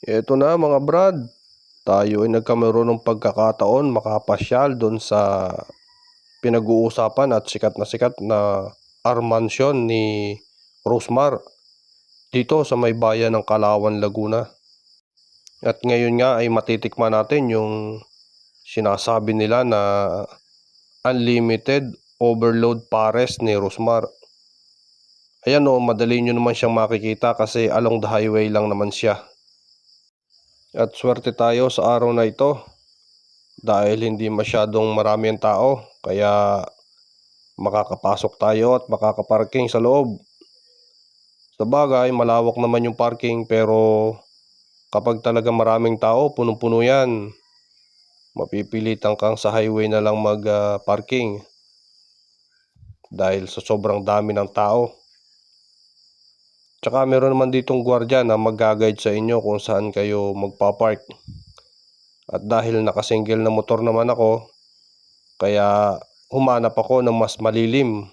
Eto na mga brad, tayo ay nagkameron ng pagkakataon makapasyal doon sa pinag-uusapan at sikat na Armansyon ni Rosmar dito sa may bayan ng Kalawan, Laguna. At ngayon nga ay matitikman natin yung sinasabi nila na unlimited overload pares ni Rosmar. Ayan o, madali nyo naman siyang makikita kasi along the highway lang naman siya. At swerte tayo sa araw na ito dahil hindi masyadong marami ang tao, kaya makakapasok tayo at makakaparking sa loob. Sa bagay, malawak naman yung parking, pero kapag talaga maraming tao, punong-puno yan. Mapipilitan kang sa highway na lang mag-parking dahil sa sobrang dami ng tao. Tsaka meron naman ditong gwardiya na mag-guide sa inyo kung saan kayo magpapark. At dahil nakasingle na motor naman ako, kaya humanap ako ng mas malilim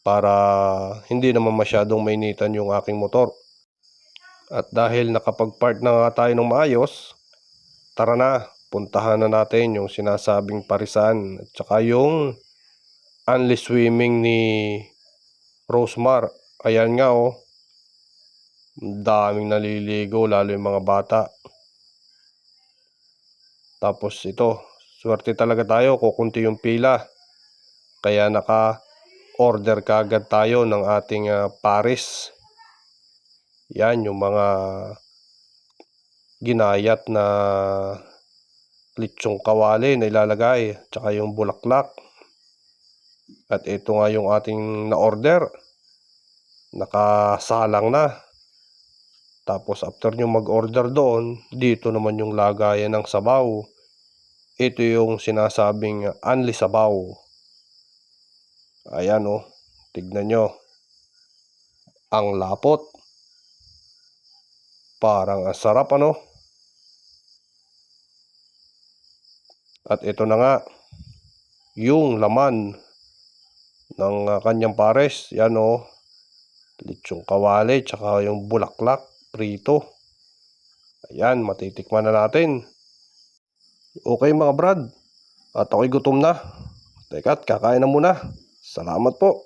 para hindi naman masyadong mainitan yung aking motor. At dahil nakapag-park na nga tayo ng maayos, tara na, puntahan na natin yung sinasabing parisan at saka yung only swimming ni Rosmar. Ayan nga oh, daming naliligo, lalo yung mga bata. Tapos ito, swerte talaga tayo, kukunti yung pila, kaya naka-order kagad tayo ng ating pares. Yan yung mga ginayat na litsong kawali na ilalagay, tsaka yung bulaklak. At ito nga yung ating na-order, nakasalang na. Tapos after nyo mag-order doon, dito naman yung lagayan ng sabaw. Ito yung sinasabing unli sabaw. Ayan oh, tignan nyo, ang lapot, parang ang sarap ano. At ito na nga yung laman ng kanyang pares. Yan oh, litsong kawali tsaka yung bulaklak prito. Ayan, matitikman na natin. Okay mga brad, at ako'y gutom na. Teka't kakain na muna. Salamat po.